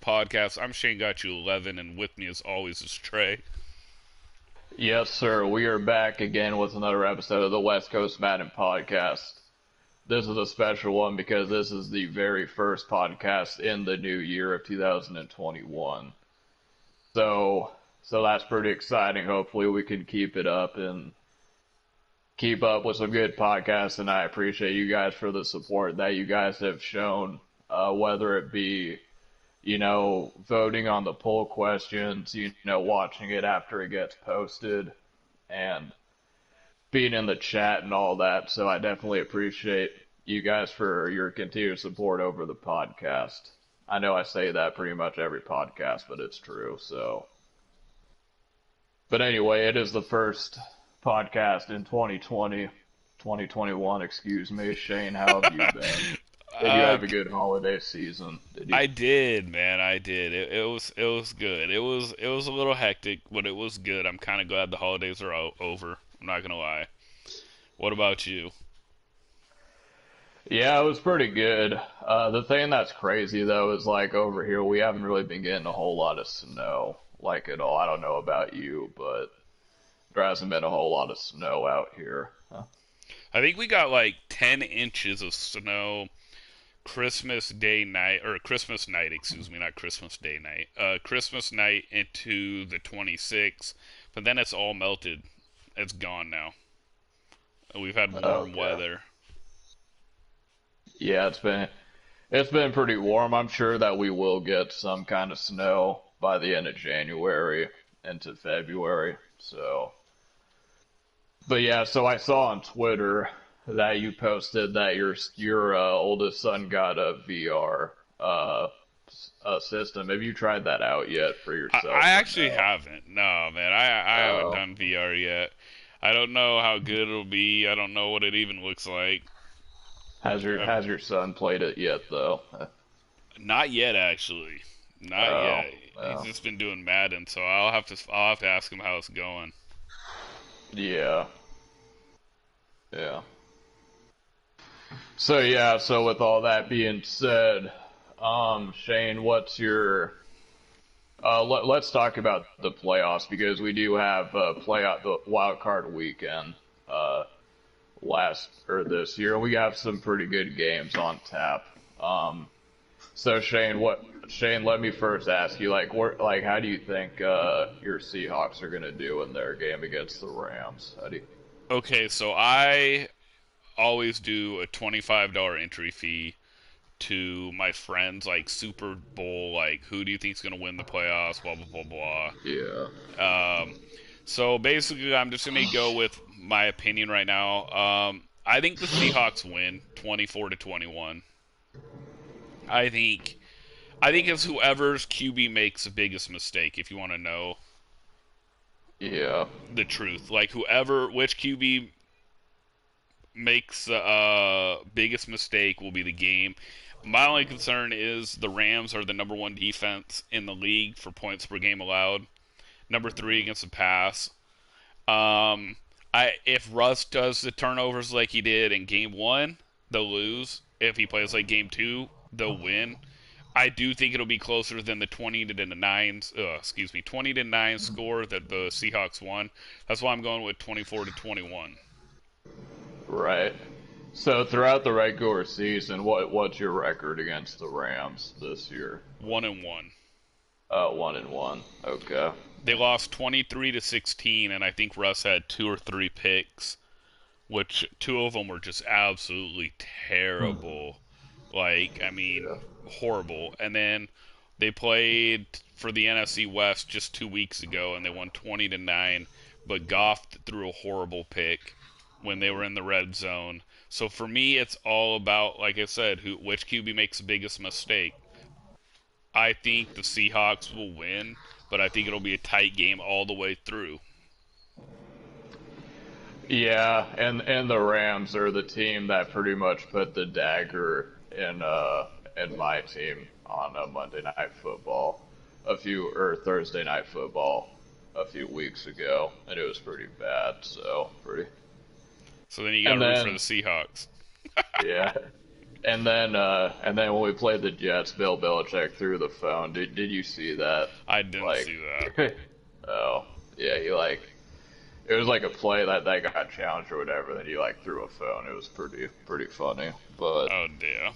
Podcast. I'm Shanegotyou11, and with me as always is Trey. Yes, sir. We are back again with another episode of the Coast Madden Podcast. This is a special one because this is the very first podcast in the new year of 2021. So that's pretty exciting. Hopefully we can keep it up and keep up with some good podcasts, and I appreciate you guys for the support that you guys have shown, whether it be voting on the poll questions, watching it after it gets posted, and being in the chat and all that. So I definitely appreciate you guys for your continued support over the podcast. I know I say that pretty much every podcast, but it's true. But anyway, it is the first podcast in 2021, excuse me. Shane, how have you been? Did you have a good holiday season? I did, man. I did. It was good. It was a little hectic, but it was good. I'm kind of glad the holidays are over. I'm not gonna lie. What about you? Yeah, it was pretty good. The thing that's crazy though is like over here we haven't really been getting a whole lot of snow, like at all. I don't know about you, but there hasn't been a whole lot of snow out here. I think we got like 10 inches of snow Christmas Day night, or Christmas night, excuse me, not Christmas Day night. Christmas night into the 26th, but then it's all melted. It's gone now. We've had warm weather. Yeah, it's been pretty warm. I'm sure that we will get some kind of snow by the end of January into February. But yeah, so I saw on Twitter that you posted that your oldest son got a VR system. Have you tried that out yet for yourself? I actually haven't. No, man, I haven't done VR yet. I don't know how good it'll be. I don't know what it even looks like. Has your son played it yet though? Not yet, actually. Not yet. He's just been doing Madden, so I'll have to ask him how it's going. Yeah. Yeah. So with all that being said, Shane, what's your let's talk about the playoffs because we do have the wild card weekend this year. We have some pretty good games on tap. So Shane, let me first ask you, how do you think your Seahawks are gonna do in their game against the Rams? Okay, so I always do a $25 entry fee to my friends, like Super Bowl, like who do you think's gonna win the playoffs, blah blah blah blah. Yeah. So basically, I'm just gonna go with my opinion right now. I think the Seahawks win 24-21. I think it's whoever's QB makes the biggest mistake. If you want to know, the truth, like which QB makes the biggest mistake will be the game. My only concern is the Rams are the number one defense in the league for points per game allowed, number 3 against the pass. If Russ does the turnovers like he did in game 1, they'll lose. If he plays like game 2, they'll win. I do think it'll be closer than the 20-9 score that the Seahawks won. That's why I'm going with 24-21. Right. So throughout the regular season, what's your record against the Rams this year? 1-1. 1-1. Okay. They lost 23-16, and I think Russ had 2 or 3 picks, which 2 of them were just absolutely terrible. Horrible. And then they played for the NFC West just 2 weeks ago, and they won 20-9. But Goff threw a horrible pick when they were in the red zone. So for me, it's all about, like I said, which QB makes the biggest mistake. I think the Seahawks will win, but I think it'll be a tight game all the way through. Yeah, and the Rams are the team that pretty much put the dagger in my team on Monday Night Football, Thursday Night Football a few weeks ago, and it was pretty bad. So then you got to root for the Seahawks. Yeah. And then when we played the Jets, Bill Belichick threw the phone. Did you see that? I didn't Like, see that. oh yeah, he like it was like a play that they got challenged or whatever. Then he like threw a phone. It was pretty funny. But Oh damn.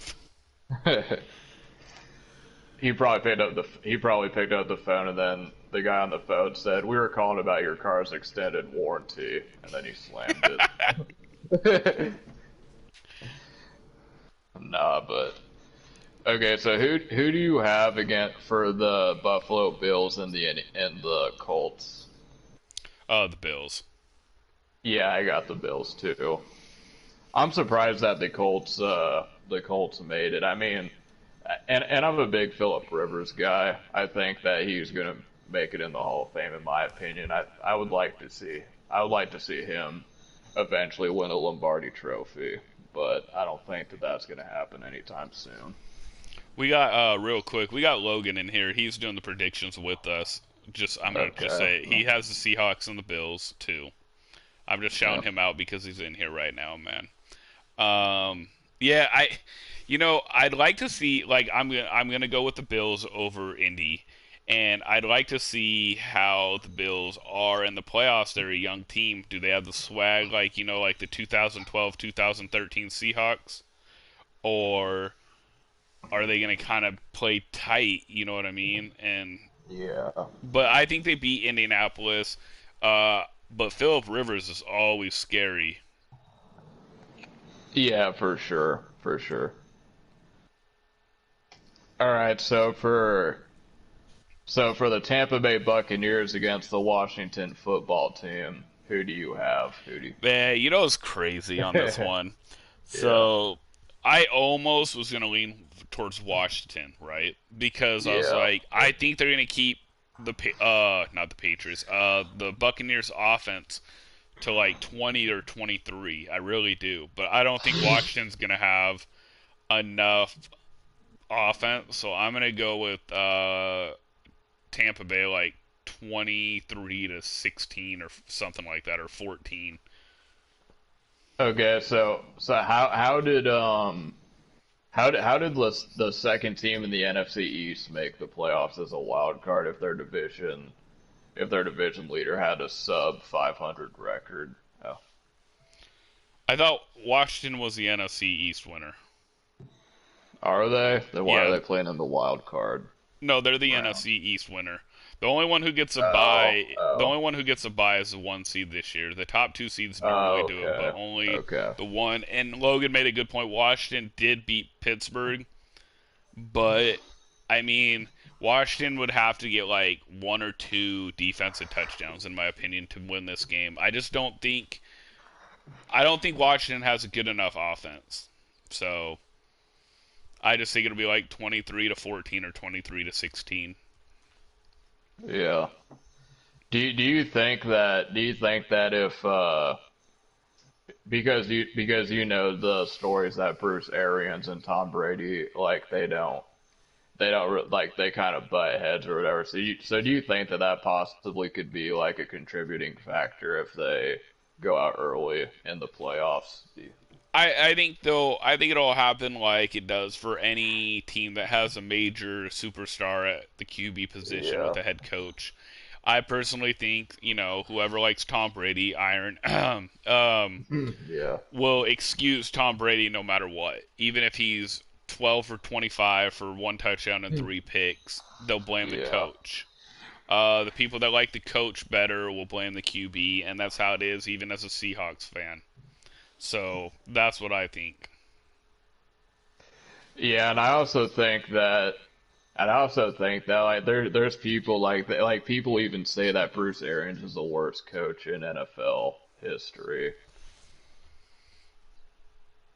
he probably picked up the phone, and then the guy on the phone said, "We were calling about your car's extended warranty," and then he slammed it. Nah, but okay. So who do you have again for the Buffalo Bills and the Colts? Oh, the Bills. Yeah, I got the Bills too. I'm surprised that the Colts made it. I mean, and I'm a big Philip Rivers guy. I think that he's gonna make it in the Hall of Fame, in my opinion. I would like to see him eventually win a Lombardi Trophy, but I don't think that that's gonna happen anytime soon. We got real quick. We got Logan in here. He's doing the predictions with us. I'm gonna just Okay. say he has the Seahawks and the Bills too. I'm just shouting Yeah. him out because he's in here right now, man. Yeah, I'd like to see like I'm gonna go with the Bills over Indy, and I'd like to see how the Bills are in the playoffs. They're a young team. Do they have the swag like like the 2012, 2013 Seahawks, or are they gonna kind of play tight? You know what I mean? And Yeah. but I think they beat Indianapolis. But Philip Rivers is always scary. Yeah, for sure. For sure. All right, so for the Tampa Bay Buccaneers against the Washington football team, who do you have? Who do Man, it's crazy on this you... one. Yeah. So I almost was gonna lean towards Washington, right? Because I was Yeah. like, I think they're gonna keep not the Patriots, the Buccaneers offense to like 20 or 23. I really do, but I don't think Washington's gonna have enough offense, so I'm gonna go with Tampa Bay like 23 to 16 or something like that, or 14. Okay, so how did the second team in the NFC East make the playoffs as a wild card if their division leader had a sub 500 record? Oh, I thought Washington was the NFC East winner. are they? Then why are Yeah, they playing in the wild card no, they're the round? NFC East winner. The only one who gets a Oh, bye, the oh, only one who gets a bye is the one seed this year. The top two seeds normally oh, do it, but okay, only okay. the one. And Logan made a good point. Washington did beat Pittsburgh, but I mean, Washington would have to get like one or two defensive touchdowns, in my opinion, to win this game. I don't think Washington has a good enough offense. So I just think it'll be like 23 to 14 or 23 to 16. Yeah. Do you think that if because you know the stories that Bruce Arians and Tom Brady like they don't like they kind of butt heads or whatever. So do you think that possibly could be like a contributing factor if they go out early in the playoffs? I think it'll happen like it does for any team that has a major superstar at the QB position with Yeah. a head coach. I personally think, whoever likes Tom Brady, Iron, Yeah. will excuse Tom Brady no matter what. Even if he's 12 for 25 for one touchdown and three picks, they'll blame the Yeah. coach. The people that like the coach better will blame the QB, and that's how it is, even as a Seahawks fan. So that's what I think. Yeah, and I also think that like there's people like people even say that Bruce Arians is the worst coach in NFL history.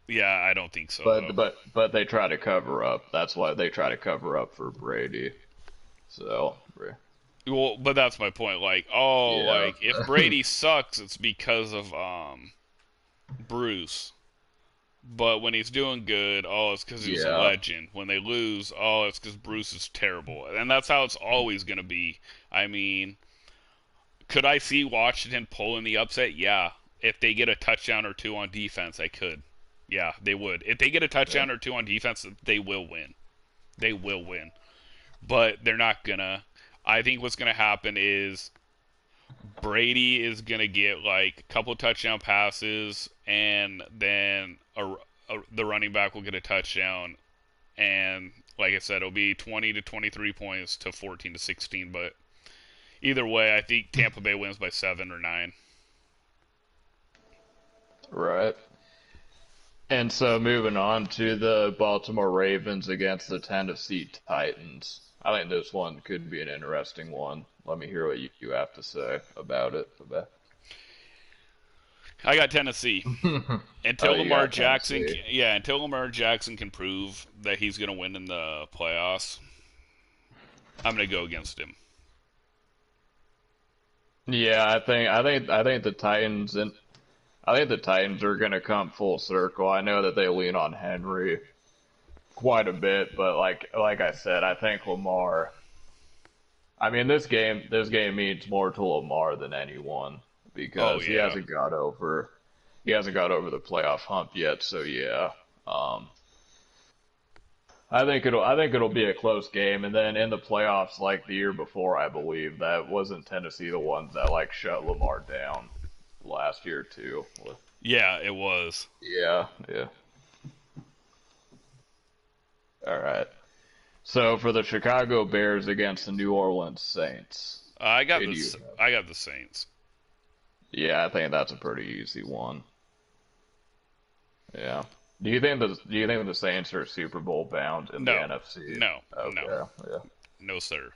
Yeah, I don't think so though. But they try to cover up. That's why they try to cover up for Brady. So, Well, but that's my point. Like, oh, yeah. like if Brady sucks, it's because of Bruce. But when he's doing good, oh, it's because he was a Yeah. legend. When they lose, oh, it's because Bruce is terrible. And that's how it's always going to be. I mean, could I see Washington pulling the upset? Yeah. If they get a touchdown or two on defense, I could. Yeah, they would. If they get a touchdown or two on defense, they will win. They will win. But they're not gonna. I think what's gonna happen is Brady is gonna get like a couple touchdown passes, and then the running back will get a touchdown, and like I said, it'll be 20 to 23 points to 14 to 16. But either way, I think Tampa Bay wins by 7 or 9. Right. And so moving on to the Baltimore Ravens against the Tennessee Titans. I think this one could be an interesting one. Let me hear what you have to say about it. I got Tennessee Oh, until you Lamar got Jackson. Tennessee. Yeah, until Lamar Jackson can prove that he's going to win in the playoffs, I'm going to go against him. Yeah, I think the Titans and I think the Titans are going to come full circle. I know that they lean on Henry quite a bit, but like I said, I think Lamar. I mean, this game means more to Lamar than anyone Oh because he yeah, hasn't got over he hasn't got over the playoff hump yet. So yeah, um, I think it'll be a close game, and then in the playoffs, like the year before, I believe that wasn't Tennessee the ones that like shut Lamar down last year too. yeah, it was. Yeah, yeah. All right. So for the Chicago Bears against the New Orleans Saints, I got who do you this. have? I got the Saints. Yeah, I think that's a pretty easy one. Yeah. Do you think the Saints are Super Bowl bound in the No, NFC? no, no, Okay, yeah. no, sir.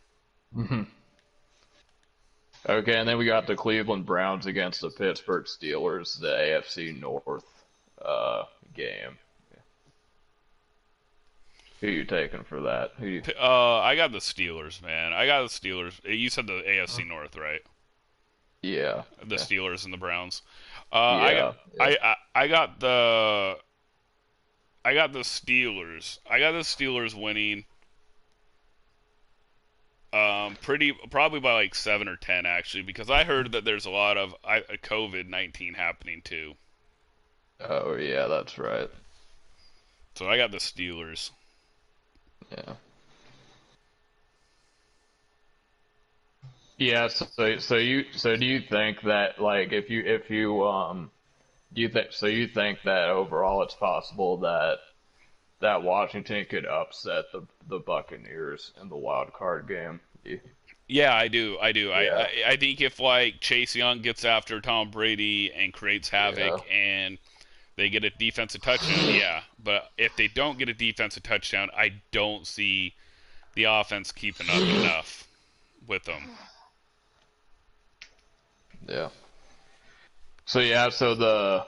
Okay, and then we got the Cleveland Browns against the Pittsburgh Steelers, the AFC North uh game. Who you taking for that? Who you? I got the Steelers, man. I got the Steelers. You said the AFC North, right? Yeah, The yeah, Steelers and the Browns. I got yeah, yeah. I got the Steelers. I got the Steelers winning. Pretty probably by like 7 or 10 actually, because I heard that there's a lot of COVID-19 happening too. Oh yeah, that's right. So I got the Steelers. Yeah. Yeah, so do you think that like if you do you think that overall it's possible that Washington could upset the Buccaneers in the wild card game? Yeah, I do. I do. Yeah, I think if like Chase Young gets after Tom Brady and creates havoc yeah, and they get a defensive touchdown, yeah. But if they don't get a defensive touchdown, I don't see the offense keeping up enough with them. yeah. So yeah, so the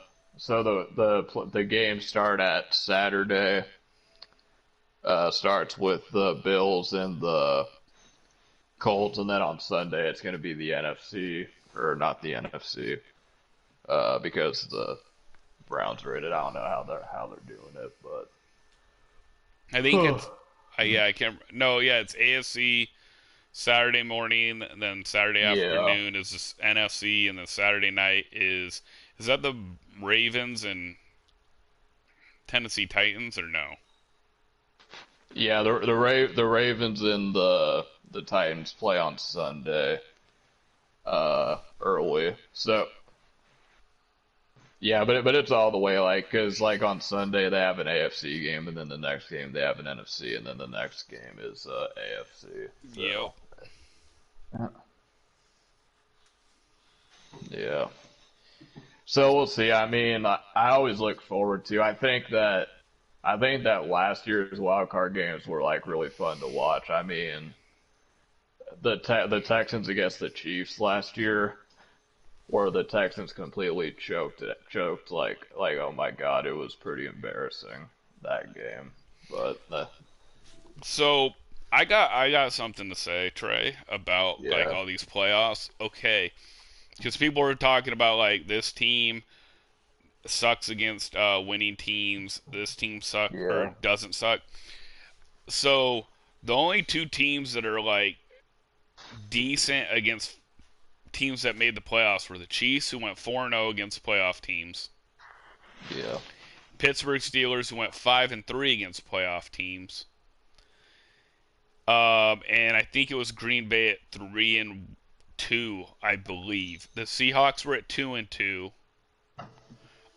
game start at Saturday. Starts with the Bills and the Colts, and then on Sunday it's going to be the NFC, or not the NFC, because the Browns are in it. I don't know how they're doing it, but I think it's yeah, I can't no, yeah, it's AFC Saturday morning, and then Saturday yeah, afternoon is this NFC, and then Saturday night is that the Ravens and Tennessee Titans or no? yeah. The Ravens and the Titans play on Sunday, early. So yeah, but it's all the way like because like on Sunday they have an AFC game, and then the next game they have an NFC, and then the next game is AFC. Yep. So yeah. So we'll see. I mean, I always look forward to. I think that last year's wild card games were like really fun to watch. I mean, the Texans against the Chiefs last year, where the Texans completely choked like oh my God, it was pretty embarrassing that game. But So I got something to say, Trey, about like yeah, all these playoffs. Okay, because people are talking about like this team sucks against winning teams. This team suck or yeah, doesn't suck. So the only two teams that are like decent against teams that made the playoffs were the Chiefs, who went 4-0 against playoff teams, yeah, Pittsburgh Steelers went 5-3 against playoff teams. And I think it was Green Bay at 3-2, I believe. The Seahawks were at 2-2.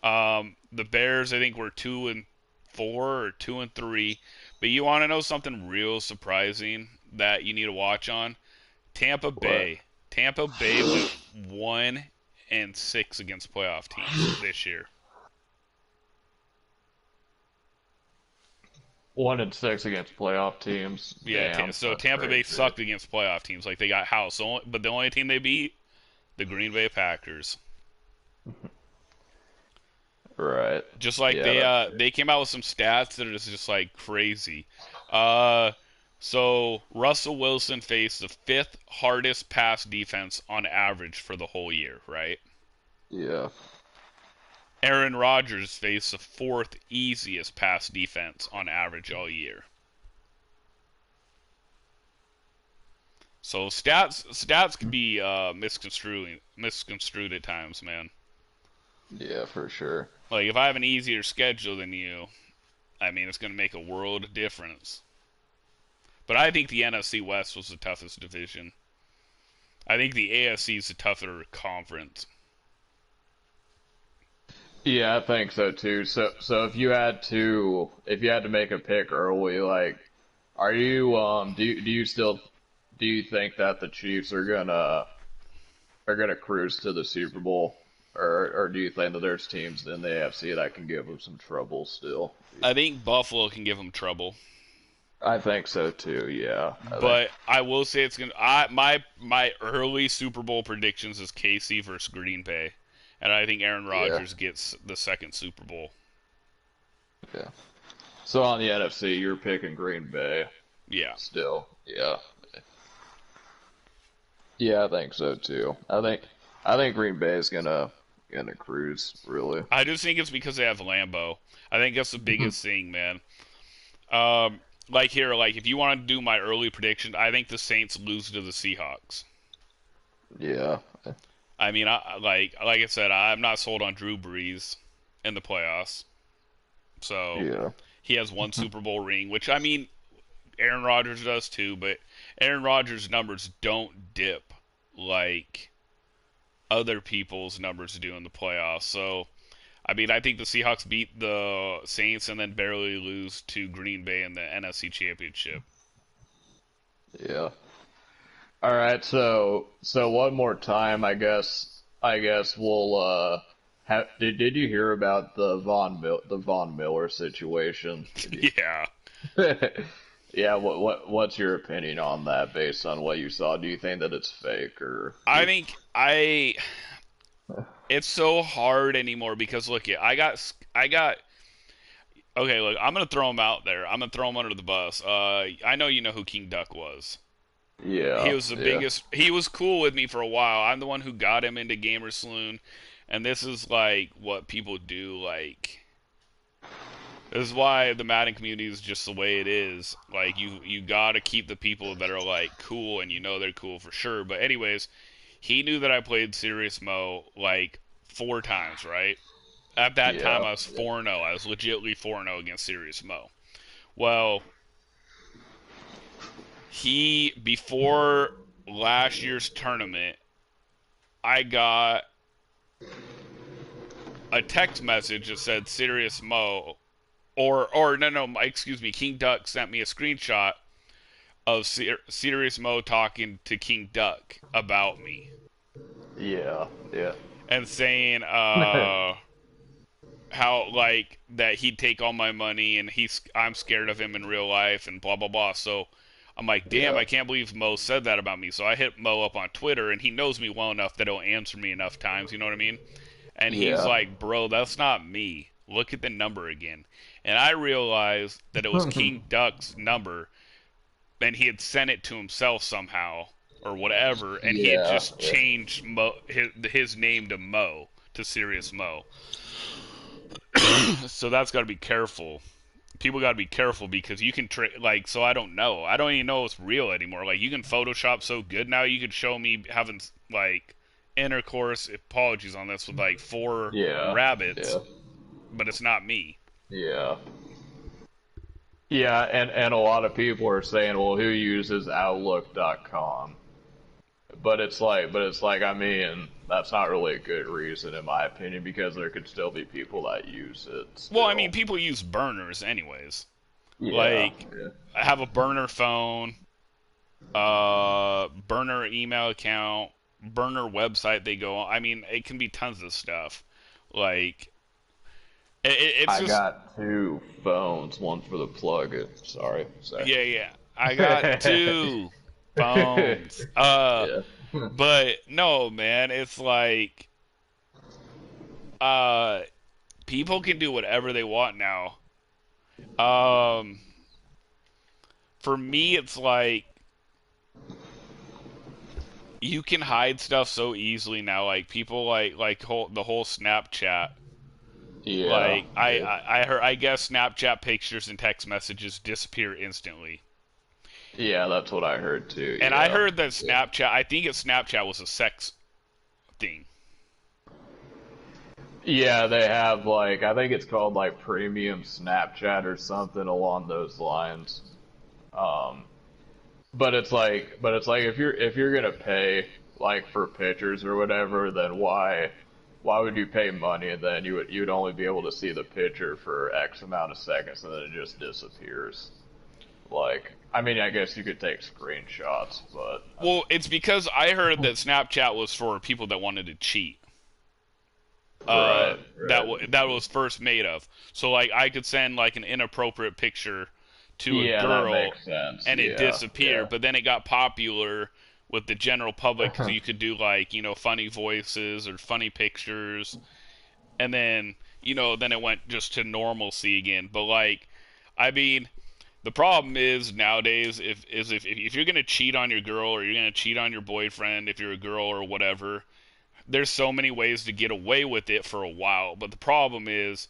The Bears, I think, were 2-4 or 2-3. But you want to know something real surprising that you need to watch on? Tampa What? Bay. Tampa Bay went 1-6 against playoff teams this year. 1-6 against playoff teams. Yeah, Damn, so that's Tampa Bay crazy. sucked against playoff teams. Like they got house, but the only team they beat, the Green Bay Packers. Right. Just like Yeah. they came out with some stats that are just like crazy. Uh, so Russell Wilson faced the fifth hardest pass defense on average for the whole year, right? Yeah. Aaron Rodgers faced the fourth easiest pass defense on average all year. So stats can be misconstrued at times, man. Yeah, for sure. Like if I have an easier schedule than you, I mean it's going to make a world of difference. But I think the NFC West was the toughest division. I think the AFC is the tougher conference. Yeah, I think so too. So if you had to make a pick early, like, are you do you think that the Chiefs are gonna cruise to the Super Bowl, or do you think that there's teams in the AFC that can give them some trouble still? I think Buffalo can give them trouble. I think so too. Yeah, I think. But I will say it's gonna. My early Super Bowl predictions is KC versus Green Bay, and I think Aaron Yeah, Rodgers gets the second Super Bowl. yeah. So on the NFC, you're picking Green Bay Yeah, still. Yeah, yeah, I think so too. I think Green Bay is gonna cruise really. I just think it's because they have Lambeau. I think that's the biggest thing, man. Like here, like if you want to do my early prediction, I think the Saints lose to the Seahawks. Yeah, I mean, like I said, I'm not sold on Drew Brees in the playoffs. So yeah, he has one Super Bowl ring, which I mean, Aaron Rodgers does too, but Aaron Rodgers' numbers don't dip like other people's numbers do in the playoffs. So, I mean, I think the Seahawks beat the Saints and then barely lose to Green Bay in the NFC Championship. yeah. All right, so one more time, I guess we'll have. Did you hear about the Von Miller situation? Yeah. Yeah, what's your opinion on that based on what you saw? Do you think that it's fake or I think it's so hard anymore because look, I got okay, look, I'm gonna throw him out there. I'm gonna throw him under the bus. I know you know who King Duck was. He yeah, was the yeah, biggest. He was cool with me for a while. I'm the one who got him into Gamer Saloon, and this is like what people do. Like this is why the Madden community is just the way it is. Like you gotta keep the people that are like cool, and you know they're cool for sure. But anyways, he knew that I played Serious Mo like 4 times, right? At that time, yeah, I was 4-0. I was legitimately 4-0 against Serious Mo. Well, before last year's tournament, I got a text message that said Serious Mo, or no, excuse me, King Duck sent me a screenshot of Serious Mo talking to King Duck about me yeah, yeah, and saying how like that he'd take all my money and I'm scared of him in real life and blah blah blah. So I'm like, damn, yeah, I can't believe Mo said that about me. So I hit Mo up on Twitter and he knows me well enough that he'll answer me enough times, you know what I mean? And he's yeah. like, bro, that's not me. Look at the number again. And I realized that it was King Duck's number and he had sent it to himself somehow or whatever, and he had Yeah, just yeah. changed his name to Mo, to Serious Mo. So that's got to be careful. People got to be careful because you can like. So I don't know. I don't even know it's real anymore. Like you can Photoshop so good now. You could show me having like intercourse. Apologies on this with like four Yeah, rabbits, yeah. but it's not me. Yeah. Yeah, and a lot of people are saying, well, who uses Outlook.com? But it's like, I mean, that's not really a good reason in my opinion because there could still be people that use it Well, I mean, still. people use burners anyways. Yeah. Like, Yeah. I have a burner phone, burner email account, burner website they go on. I mean, it can be tons of stuff. Like, it's I just, got two phones, one for the plug. Sorry, sorry. yeah, yeah. I got two phones. Yeah. But no, man, it's like, uh, people can do whatever they want now. Um, for me, it's like you can hide stuff so easily now. Like people the whole Snapchat. Yeah. Like I heard, I guess Snapchat pictures and text messages disappear instantly. Yeah, that's what I heard too. And I Yeah. heard that Yeah. Snapchat, I think it's Snapchat was a sex thing. Yeah, they have like I think it's called like premium Snapchat or something along those lines. Um, but it's like if you're gonna pay like for pictures or whatever, then why would you pay money and then you'd only be able to see the picture for X amount of seconds and then it just disappears. Like, I mean, I guess you could take screenshots, but Well, it's because I heard that Snapchat was for people that wanted to cheat. right, right. That was first made of. So like I could send like an inappropriate picture to a Yeah, that girl makes sense. and it Yeah, disappeared, yeah. but then it got popular with the general public because you could do like, funny voices or funny pictures, and then, then it went just to normalcy again. But like, I mean, the problem is nowadays, if you're gonna cheat on your girl or you're gonna cheat on your boyfriend, if you're a girl or whatever, there's so many ways to get away with it for a while. But the problem is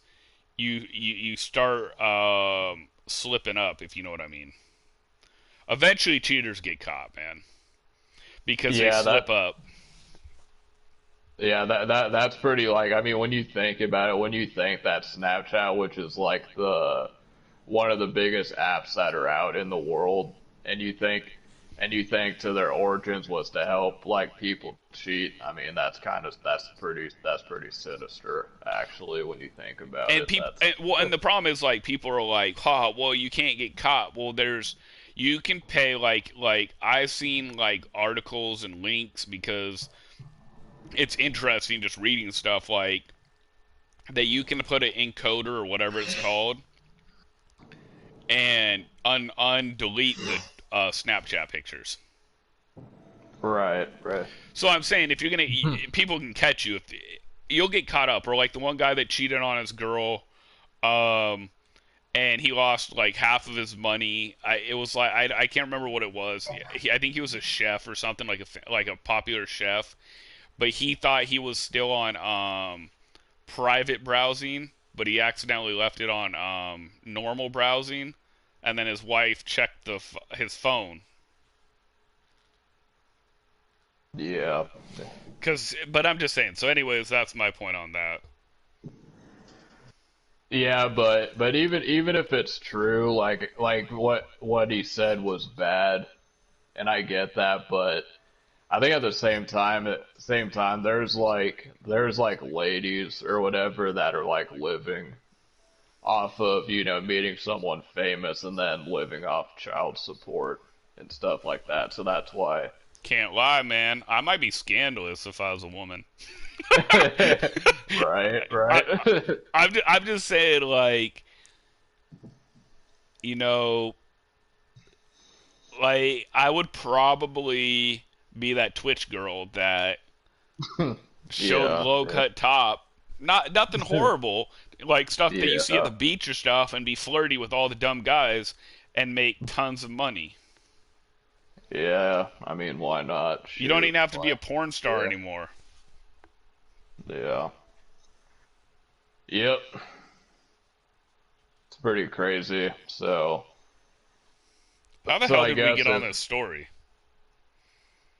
you start slipping up, if you know what I mean. Eventually, cheaters get caught, man, because they Yeah, slip up. that's pretty like I mean when you think about it, when you think that Snapchat, which is like the one of the biggest apps that are out in the world, and you think to their origins was to help like people cheat. I mean, that's pretty sinister actually when you think about And it. people, That's and the problem is like people are like, "Ha, well, you can't get caught." Well, you can pay like I've seen like articles and links because it's interesting just reading stuff like that you can put an encoder or whatever it's called and undelete the Snapchat pictures. right, right. So I'm saying if you're gonna, people can catch you if you'll get caught up. Or like the one guy that cheated on his girl, um, and he lost like half of his money. It was like I can't remember what it was. I think he was a chef or something like a popular chef, but he thought he was still on private browsing, but he accidentally left it on normal browsing, and then his wife checked his phone. Yeah. But I'm just saying. So, anyways, that's my point on that. Yeah, but even if it's true, like what he said was bad, and I get that, but I think at the same time, there's like ladies or whatever that are like living off of meeting someone famous and then living off child support and stuff like that. So that's why. Can't lie, man. I might be scandalous if I was a woman. Right, I, right. I'm just saying, like, you know, like I would probably be that Twitch girl that showed Yeah, low yeah, cut top, not nothing horrible, like stuff that you see at yeah, the beach or stuff, and be flirty with all the dumb guys and make tons of money. yeah. I mean, why not? You don't Shoot, even have to be why? a porn star Yeah, anymore. yeah. Yep. It's pretty crazy. So, How the so hell I did we guess get on if this story?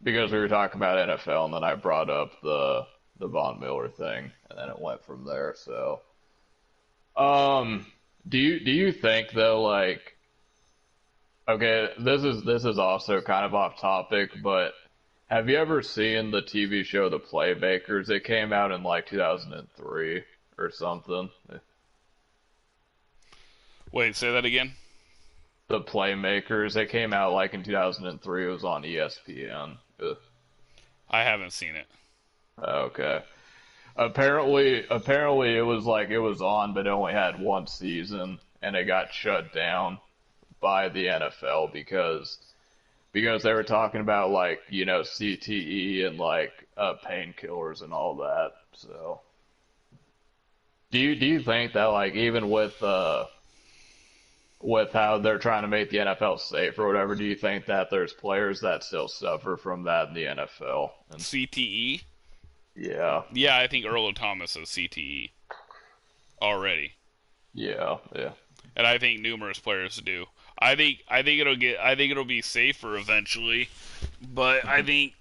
because we were talking about NFL, and then I brought up the Von Miller thing, and then it went from there. So, um, Do you think though, like, okay, this is also kind of off topic, but have you ever seen the TV show The Playmakers? It came out in like 2003 or something. Wait, say that again. The Playmakers. It came out like in 2003. It was on ESPN. Ugh. I haven't seen it. Okay. Apparently it was like it was on, but it only had one season, and it got shut down by the NFL because they were talking about like CTE and like painkillers and all that. So do you think that like even with how they're trying to make the NFL safe or whatever, do you think that there's players that still suffer from that in the NFL? And CTE? yeah, Yeah, I think Earl Thomas has CTE already, yeah, yeah. and I think numerous players do. I think it'll be safer eventually, but I think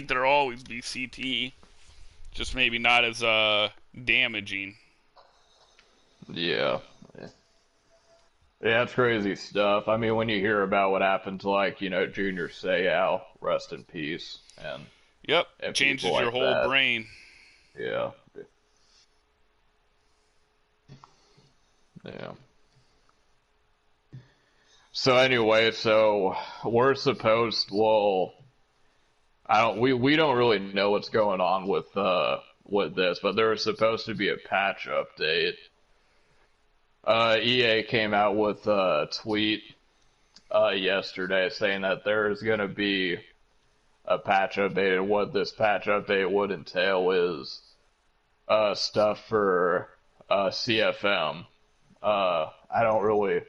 there'll always be CTE, just maybe not as damaging. Yeah. Yeah, that's crazy stuff. I mean, when you hear about what happened to like, Junior Seau, rest in peace, Yep, and people changes your like whole that. brain. Yeah. Yeah. So anyway, so we're supposed, well, I don't we don't really know what's going on with this, but there was supposed to be a patch update. EA came out with a tweet yesterday saying that there's going to be a patch update, and what this patch update would entail is stuff for CFM. I don't really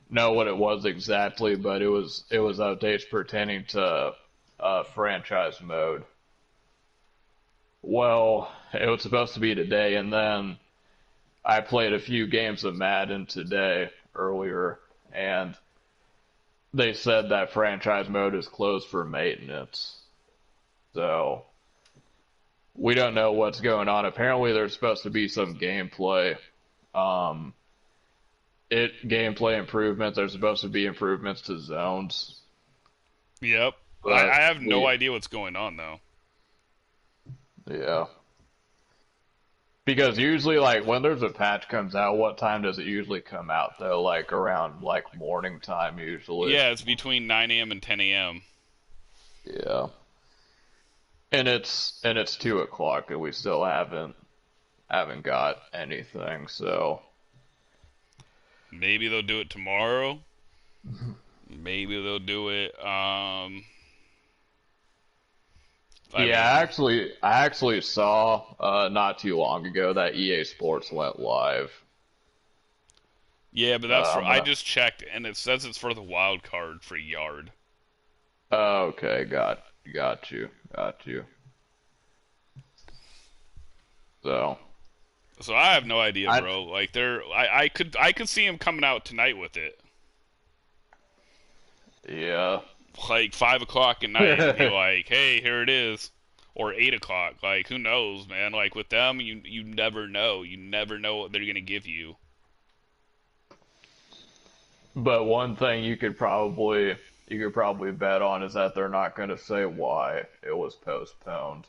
know what it was exactly, but it was updates pertaining to franchise mode. Well, it was supposed to be today, and then I played a few games of Madden today earlier, and they said that franchise mode is closed for maintenance. So we don't know what's going on. Apparently, there's supposed to be some um, gameplay improvements. There's supposed to be improvements to zones, Yep, I but have no we, idea what's going on though. yeah. Because usually, like, when there's a patch comes out, what time does it usually come out, though? Like, around, like, morning time, usually. Yeah, it's between 9 a.m. and 10 a.m. Yeah. And it's 2 o'clock, and we still haven't got anything, so. Maybe they'll do it tomorrow. Maybe they'll do it. I Yeah, mean, I actually saw, not too long ago that EA Sports went live. yeah, but that's for. I'm I gonna. just checked, and it says it's for the wild card for Yard. Okay, got you. So, So I have no idea, I, bro. Like I could see him coming out tonight with it, yeah. like 5 o'clock at night, and be like, "Hey, here it is," or 8 o'clock. Like who knows, man? Like with them, you never know. You never know what they're gonna give you. But one thing you could probably bet on is that they're not going to say why it was postponed.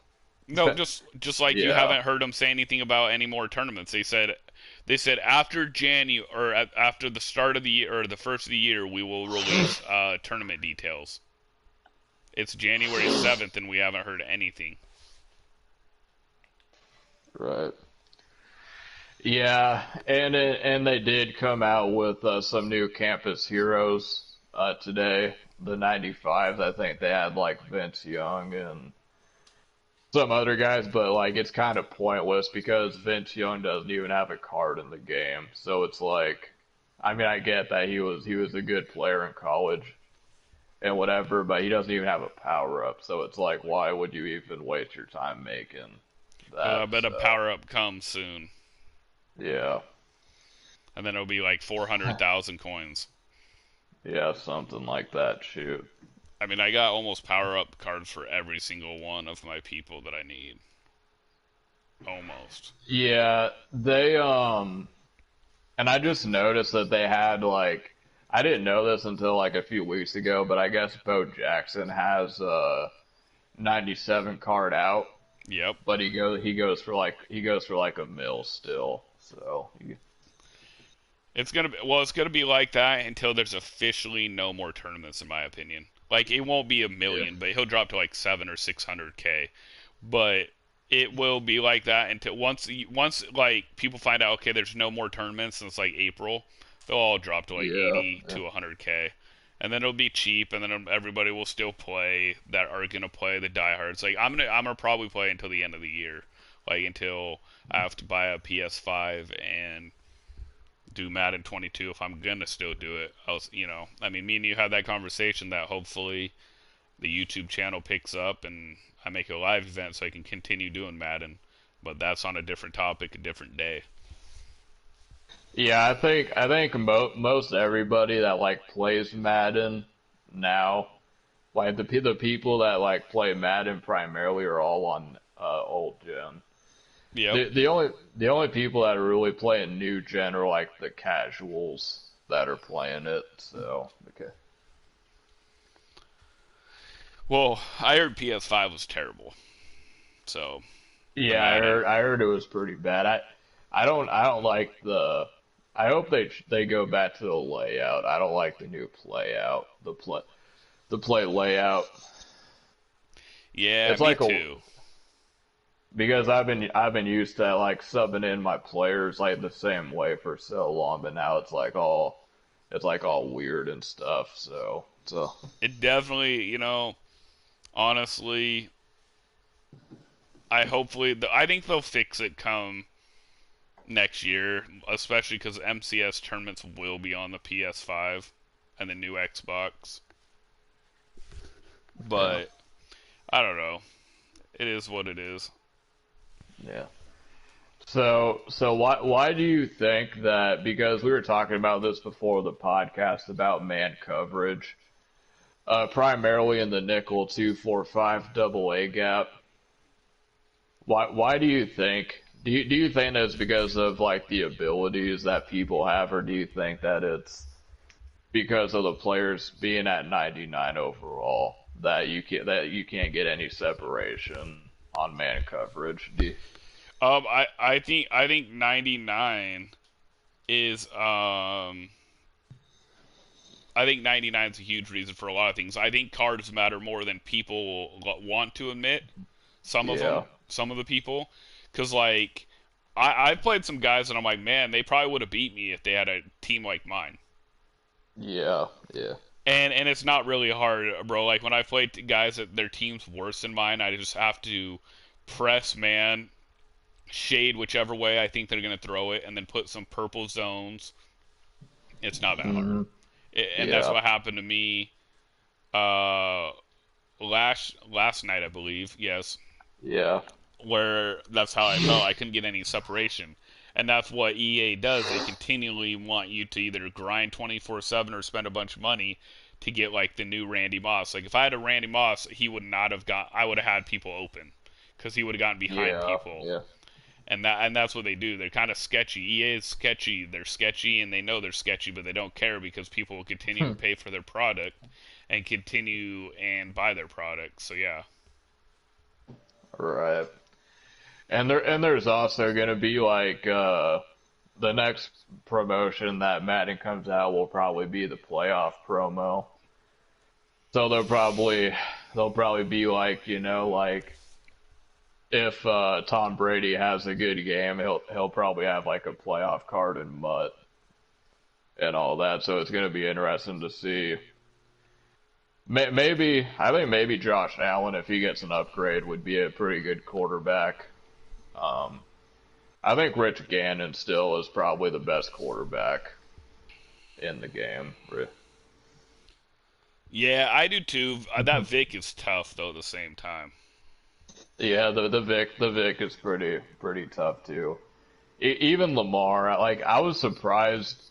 No, just like you Yeah, haven't heard them say anything about any more tournaments. They said after January or after the start of the year or the first of the year, we will release tournament details. It's January 7th, and we haven't heard anything. right. Yeah, and they did come out with some new campus heroes today. The 95s, I think they had like Vince Young and some other guys, but like it's kind of pointless because Vince Young doesn't even have a card in the game. So it's like, I mean, I get that he was a good player in college and whatever, but he doesn't even have a power up. So it's like, why would you even waste your time making I that? bet a So power up comes soon, yeah, and then it'll be like 400,000 coins. yeah, something like that. Shoot. I mean, I got almost power up cards for every single one of my people that I need. Almost. Yeah, they. And I just noticed that they had like I didn't know this until like a few weeks ago, but I guess Bo Jackson has a 97 card out, Yep. but he goes for like a mil still. So It's gonna be like that until there's officially no more tournaments, in my opinion. Like it won't be a yeah, million, but he'll drop to like 7 or 600K. But it will be like that until once like people find out, okay, there's no more tournaments since like April, they'll all drop to like yeah, 80 yeah. to 100K, and then it'll be cheap, and then everybody will still play that are gonna play the diehards. Like I'm gonna probably play until the end of the year, like until I have to buy a PS5 and do Madden 22 if I'm gonna still do it. Else, I mean, me and you had that conversation that hopefully the YouTube channel picks up and I make a live event so I can continue doing Madden. But that's on a different topic, a different day. Yeah, I think most everybody that like plays Madden now, like the people that like play Madden primarily are all on old gen. Yep. The only people that are really playing new gen are like the casuals that are playing it. So okay. Well, I heard PS5 was terrible. So the Yeah, I Madden. heard I heard it was pretty bad. I don't like the. I hope they go back to the layout. I don't like the new layout. The play layout. Yeah, It's me like a too. because I've been used to like subbing in my players like the same way for so long, but now it's like all weird and stuff. So It definitely, honestly, I think they'll fix it come next year, especially because MCS tournaments will be on the PS5 and the new Xbox. yeah, But I don't know. It is what it is. yeah. So why do you think that? Because we were talking about this before the podcast about man coverage, primarily in the nickel 245 double A gap. Why do you think? Do you think that's because of like the abilities that people have, or do you think that it's because of the players being at 99 overall that you can't get any separation on man coverage? I think 99 is I think 99 is a huge reason for a lot of things. I think cards matter more than people want to admit. Some of Yeah, them, some of the people, because like I've played some guys and I'm like, man, they probably would have beat me if they had a team like mine. yeah, yeah, And it's not really hard, bro. Like when I played guys that their team's worse than mine, I just have to press man, shade whichever way I think they're gonna throw it, and then put some purple zones. It's not that hard, hmm and that's yeah, what happened to me uh, last night, I believe. Yes, yeah, where that's how I felt. I couldn't get any separation. And that's what EA does. They continually want you to either grind 24/7 or spend a bunch of money to get like the new Randy Moss. Like if I had a Randy Moss, he would not have got. I would have had people open because he would have gotten behind yeah, people. yeah. And that's what they do. They're kind of sketchy. EA is sketchy. They're sketchy, and they know they're sketchy, but they don't care because people will continue to pay for their product and continue and buy their product. So yeah. Right. And there's also gonna be like the next promotion that Madden comes out will probably be the playoff promo. So they'll probably be like, like if Tom Brady has a good game, he'll probably have like a playoff card and mutt and all that. So it's gonna be interesting to see. Maybe I think maybe Josh Allen, if he gets an upgrade, would be a pretty good quarterback. Um, I think Rich Gannon still is probably the best quarterback in the game. Yeah, I do too. That Vic is tough though. At the same time. Yeah, the Vic is pretty tough too. Even Lamar, like I was surprised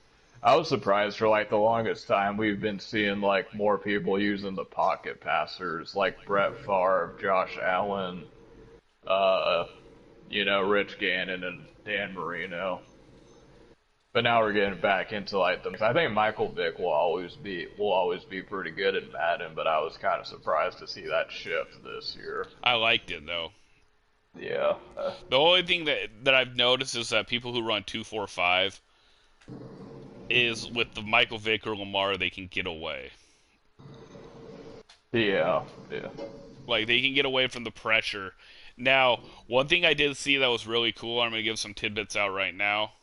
for like the longest time we've been seeing like more people using the pocket passers like Brett Favre, Josh Allen, Rich Gannon and Dan Marino. But now we're getting back into like them. I think Michael Vick will always be pretty good at Madden, but I was kind of surprised to see that shift this year. I liked it though. Yeah. The only thing that I've noticed is that people who run 2-4-5 is with the Michael Vick or Lamar, they can get away. Yeah. Yeah. Like, they can get away from the pressure. Now, one thing I did see that was really cool, I'm going to give some tidbits out right now,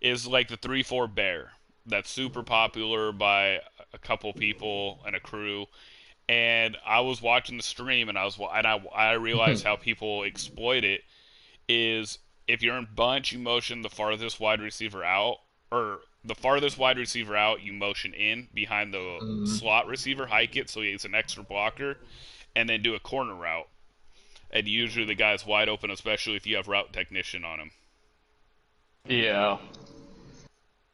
is like the 3-4 bear. That's super popular by a couple people and a crew. And I was watching the stream, and I realized how people exploit it. Is if you're in bunch, you motion the farthest wide receiver out, or the farthest wide receiver out, you motion in behind the slot receiver, hike it so he's an extra blocker, and then do a corner route. And usually the guy's wide open, especially if you have route technician on him. Yeah.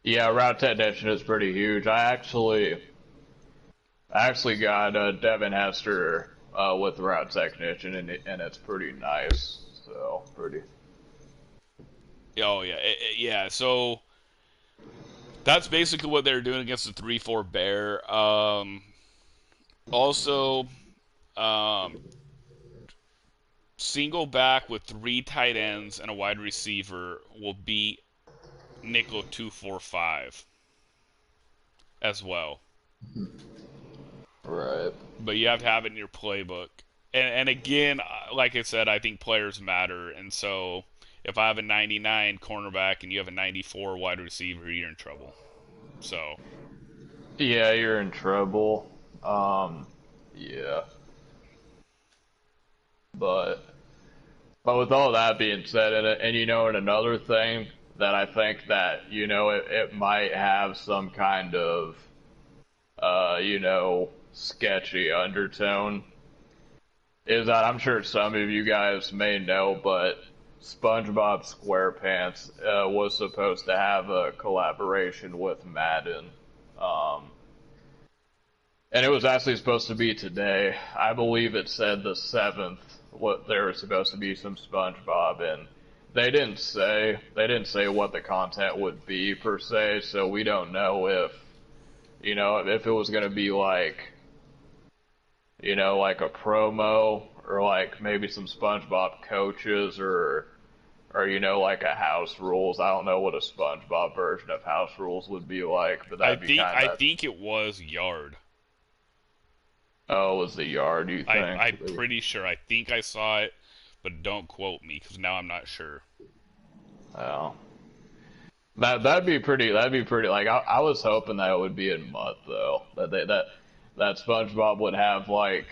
Yeah, route technician is pretty huge. I actually got Devin Hester with route technician, and it's pretty nice. So pretty. Oh yeah, yeah. So that's basically what they're doing against the 3-4 bear. Also, single back with 3 tight ends and a wide receiver will beat nickel 2-4-5 as well. Right. But you have to have it in your playbook. And again, like I said, I think players matter. And so if I have a 99 cornerback and you have a 94 wide receiver, you're in trouble. So. Yeah, you're in trouble. Yeah. But with all that being said, and another thing that I think that, it might have some kind of, sketchy undertone, is that I'm sure some of you guys may know, but SpongeBob SquarePants was supposed to have a collaboration with Madden. And it was actually supposed to be today. I believe it said the 7th, what there was supposed to be some SpongeBob, and they didn't say what the content would be per se, so we don't know if it was going to be like a promo, or like maybe some SpongeBob coaches, or like a House Rules. I don't know what a SpongeBob version of House Rules would be like, but I think it was Yard. Oh, it was the Yard, you think? I'm pretty sure. I think I saw it, but don't quote me, because now I'm not sure. Oh. That'd be pretty. Like I was hoping that it would be in Mutt though. That SpongeBob would have like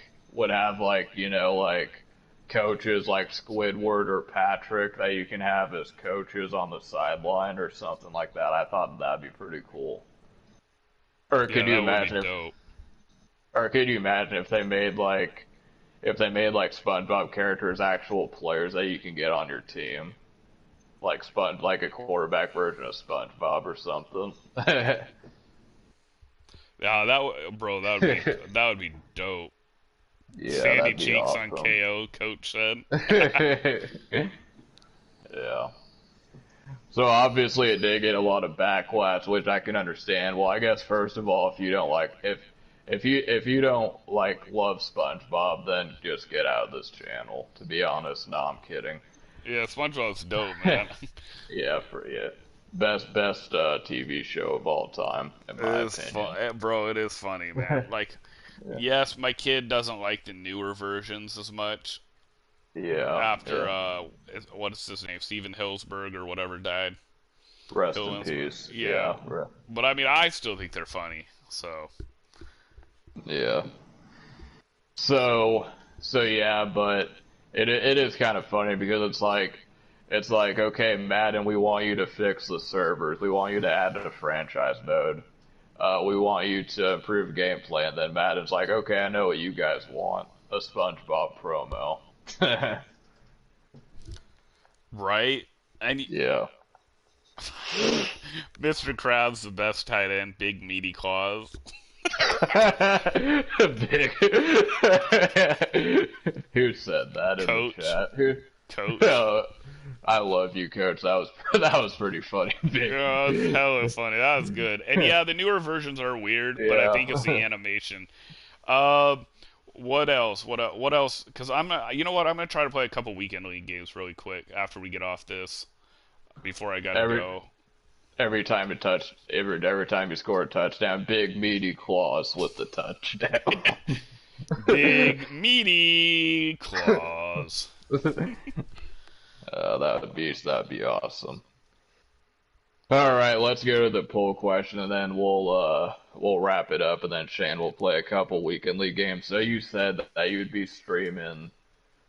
coaches like Squidward or Patrick that you can have as coaches on the sideline or something like that. I thought that'd be pretty cool. Or could you imagine if they made like SpongeBob characters actual players that you can get on your team? Like a quarterback version of SpongeBob or something. Yeah, that would be dope. Yeah, Sandy Cheeks awesome. on KO, Coach said. Yeah. So obviously it did get a lot of backlash, which I can understand. Well, I guess first of all, if you don't love SpongeBob, then just get out of this channel. To be honest, no, I'm kidding. Yeah, SpongeBob's dope, man. Yeah, best TV show of all time, in my opinion. Bro, it is funny, man. Like, yeah. Yes, my kid doesn't like the newer versions as much. Yeah. After what is his name, Steven Hillsberg or whatever died. Rest in peace. Yeah. But I mean, I still think they're funny. So. Yeah. So yeah, but it is kind of funny because it's like, okay, Madden, we want you to fix the servers. We want you to add a franchise mode. We want you to improve gameplay. And then Madden's like, okay, I know what you guys want. A SpongeBob promo. Right? And yeah. Mr. Krabs, the best tight end, big meaty claws. Big. Who said that in Coach. the chat? Coach. I love you, Coach. That was pretty funny. Yeah, that's hella funny. That was good. And yeah, the newer versions are weird, but I Yeah. think it's the animation. Uh, what else? What else? Because you know what? I'm gonna try to play a couple weekend league games really quick after we get off this. Before I gotta every go. every time you score a touchdown, big meaty claws with the touchdown. Big meaty claws. That'd be awesome. All right, let's go to the poll question, and then we'll wrap it up, and then Shane will play a couple weekend league games. So you said that you'd be streaming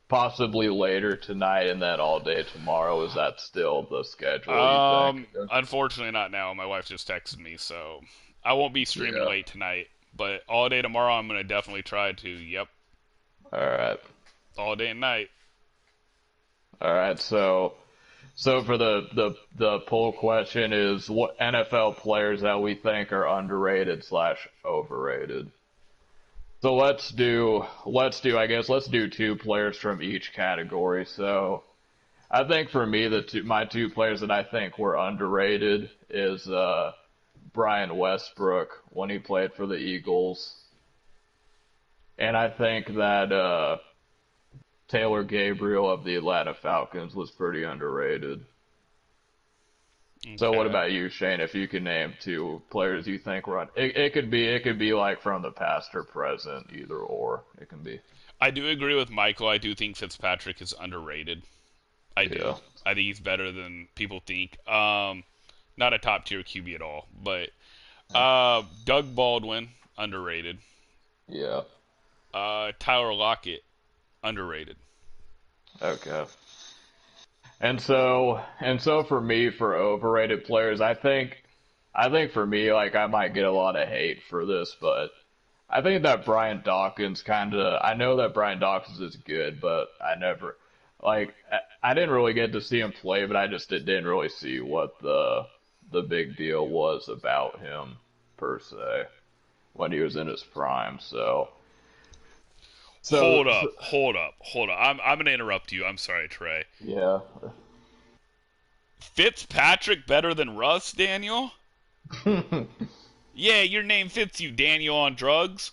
possibly later tonight, and then all day tomorrow. Is that still the schedule? You think? Unfortunately not now. My wife just texted me, so I won't be streaming Yeah. late tonight. But all day tomorrow, I'm gonna definitely try to. Yep, All right. all day and night. All right. So for the poll question is what NFL players that we think are underrated / overrated. So let's do let's do two players from each category. So I think for me my two players that I think were underrated is Brian Westbrook when he played for the Eagles. And I think that Taylor Gabriel of the Atlanta Falcons was pretty underrated. So what Okay. about you, Shane? If you could name two players you think were it could be like from the past or present, either or. It can be. I do agree with Michael. I do think Fitzpatrick is underrated. I do. Yeah. I think he's better than people think. Not a top tier QB at all, but Doug Baldwin underrated. Yeah. Tyler Lockett underrated. Okay. And so for me, for overrated players, I think for me, like I might get a lot of hate for this, but I think that Brian Dawkins I know that Brian Dawkins is good, but I didn't really get to see him play, but I just didn't really see what the big deal was about him per se when he was in his prime. So Hold up, hold up, hold up. I'm gonna interrupt you. I'm sorry, Trey. yeah. Fitzpatrick better than Russ, Daniel? Yeah, your name fits you, Daniel on drugs.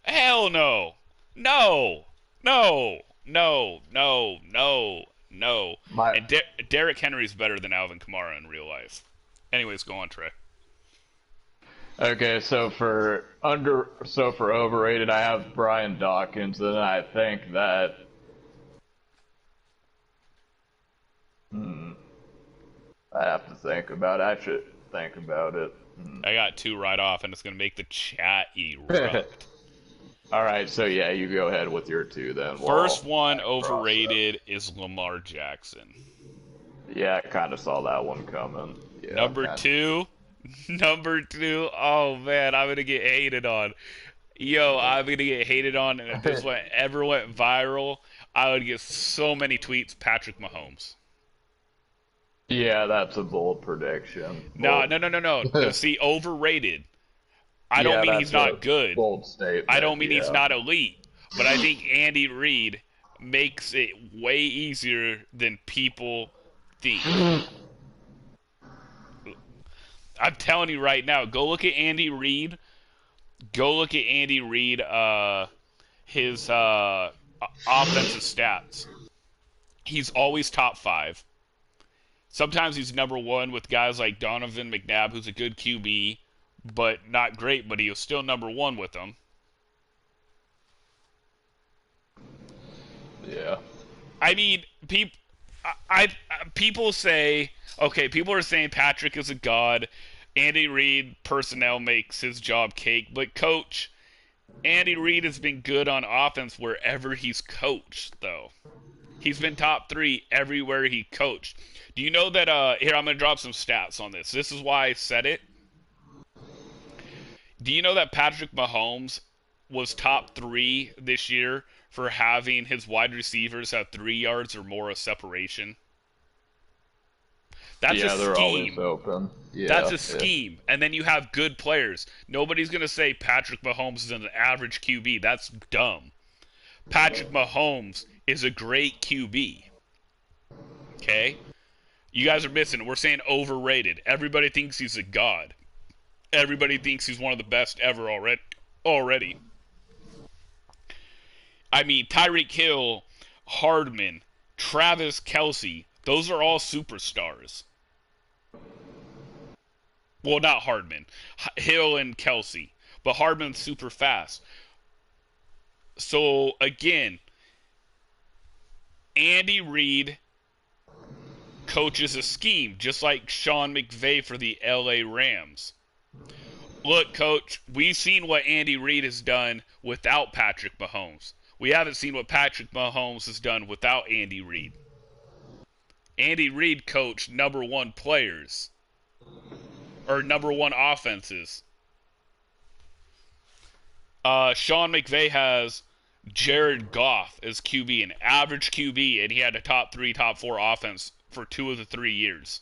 Hell no. No. No. No. No. No. No. My And Derrick Henry's better than Alvin Kamara in real life. Anyways, go on, Trey. Okay, so for overrated, I have Brian Dawkins, and I think that I have to think about it. I should think about it. I got two right off, and it's gonna make the chat erupt. All right, so yeah, you go ahead with your two then. First one I overrated is Lamar Jackson. Yeah, I kind of saw that one coming. Yeah, Number kinda. two, number two. Oh man, I'm gonna get hated on. Yo, I'm gonna get hated on, and if this one ever went viral, I would get so many tweets. Patrick Mahomes. Yeah, that's a bold prediction. No, no, no, no, no. No, see, overrated. I don't Yeah, mean that's he's a not good. bold statement. I don't mean he's Yeah. not elite. But I think Andy Reid makes it way easier than people think. I'm telling you right now, go look at Andy Reid. Go look at Andy Reid, his offensive stats. He's always top five. Sometimes he's number one with guys like Donovan McNabb, who's a good QB, but not great, but he was still number one with them. Yeah. I mean, people say, okay, people are saying Patrick is a god. Andy Reid personnel makes his job cake, but coach, Andy Reid has been good on offense wherever he's coached, though. He's been top three everywhere he coached. Do you know that, here, I'm going to drop some stats on this. This is why I said it. Do you know that Patrick Mahomes was top three this year for having his wide receivers have 3 yards or more of separation? That's Yeah, a they're always scheme. open. Yeah, That's a yeah. scheme. And then you have good players. Nobody's going to say Patrick Mahomes is an average QB. That's dumb. Patrick Mahomes is a great QB. Okay? You guys are missing it. We're saying overrated. Everybody thinks he's a god. Everybody thinks he's one of the best ever already. I mean, Tyreek Hill, Hardman, Travis Kelce, those are all superstars. Well, not Hardman. Hill and Kelce. But Hardman's super fast. So, again, Andy Reid coaches a scheme, just like Sean McVay for the LA Rams. Look, Coach, we've seen what Andy Reid has done without Patrick Mahomes. We haven't seen what Patrick Mahomes has done without Andy Reid. Andy Reid coached number one players, or number one offenses. Sean McVay has Jared Goff as QB, an average QB, and he had a top 3, top 4 offense for 2 of the 3 years.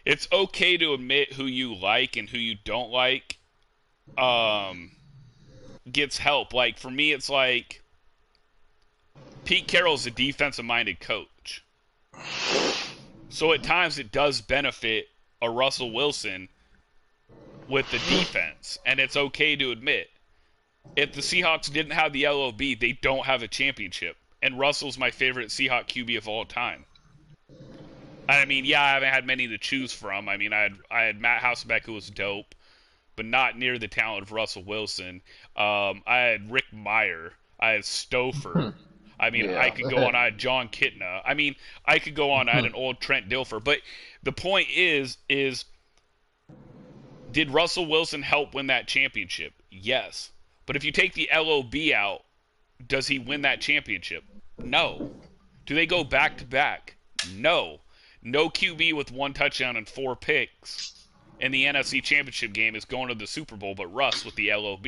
It's okay to admit who you like and who you don't like gets help. Like, for me, it's like Pete Carroll's a defensive-minded coach. So at times it does benefit a Russell Wilson with the defense, and it's okay to admit. If the Seahawks didn't have the LOB, they don't have a championship. And Russell's my favorite Seahawk QB of all time. I mean, yeah, I haven't had many to choose from. I mean, I had Matt Hasselbeck, who was dope, but not near the talent of Russell Wilson. I had Rick Meyer. I had Stouffer. I mean, yeah. I could go on. I had John Kitna. I mean, I could go on. I had an old Trent Dilfer. But the point is did Russell Wilson help win that championship? Yes. But if you take the LOB out, does he win that championship? No. Do they go back-to-back? No. No QB with 1 touchdown and 4 picks in the NFC Championship game is going to the Super Bowl, but Russ with the LOB.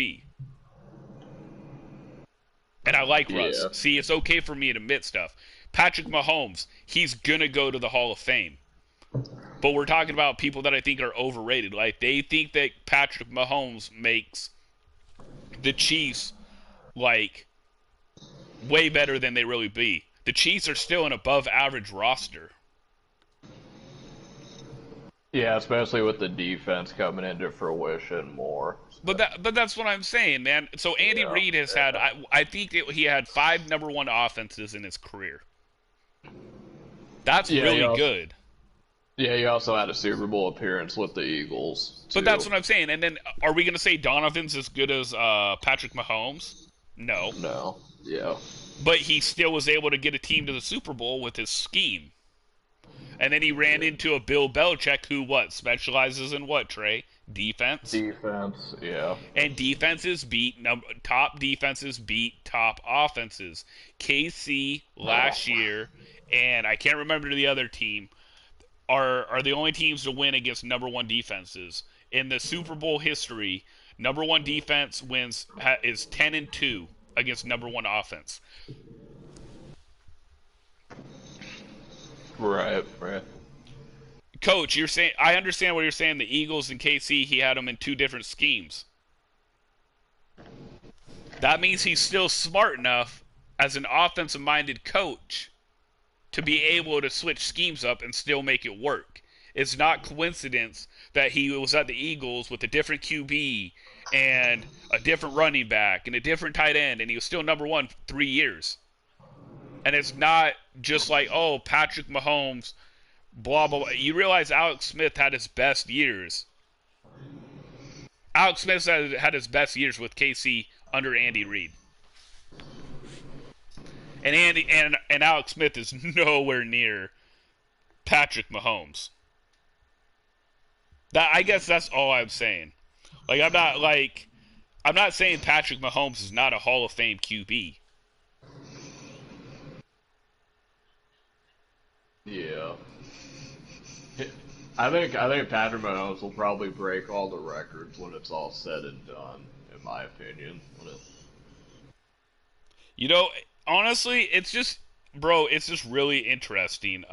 And I like Russ. See, it's okay for me to admit stuff. Patrick Mahomes, he's going to go to the Hall of Fame. But we're talking about people that I think are overrated. Like, they think that Patrick Mahomes makes the Chiefs, like, way better than they really be. The Chiefs are still an above-average roster. Yeah, especially with the defense coming into fruition more. But that's what I'm saying, man. So Andy Reid has had, I think he had 5 number 1 offenses in his career. That's really good. Yeah, he also had a Super Bowl appearance with the Eagles, too. But that's what I'm saying. And then, are we going to say Donovan's as good as Patrick Mahomes? No. No. Yeah. But he still was able to get a team to the Super Bowl with his scheme. And then he ran into a Bill Belichick who, specializes in what, Trey? Defense? Defense, yeah. And top defenses beat top offenses. KC last year, and I can't remember the other team, are the only teams to win against number 1 defenses. In the Super Bowl history, number 1 defense is 10-2 against number 1 offense. Right. Coach, you're saying, I understand what you're saying. The Eagles and KC, he had them in 2 different schemes. That means he's still smart enough as an offensive-minded coach to be able to switch schemes up and still make it work. It's not coincidence that he was at the Eagles with a different QB and a different running back and a different tight end, and he was still number 1 for 3 years. And it's not just like, oh, Patrick Mahomes, blah, blah, blah. You realize Alex Smith had his best years. Alex Smith had his best years with KC under Andy Reid. And Alex Smith is nowhere near Patrick Mahomes. I guess that's all I'm saying. Like, I'm not saying Patrick Mahomes is not a Hall of Fame QB. Yeah. I think Patrick Mahomes will probably break all the records when it's all said and done, in my opinion. You know, honestly, it's just really interesting.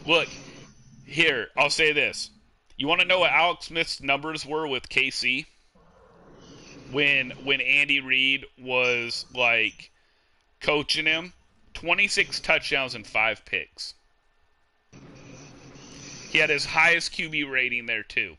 Look, here, I'll say this. You want to know what Alex Smith's numbers were with KC when Andy Reid was, like, coaching him? 26 touchdowns and 5 picks. He had his highest QB rating there, too.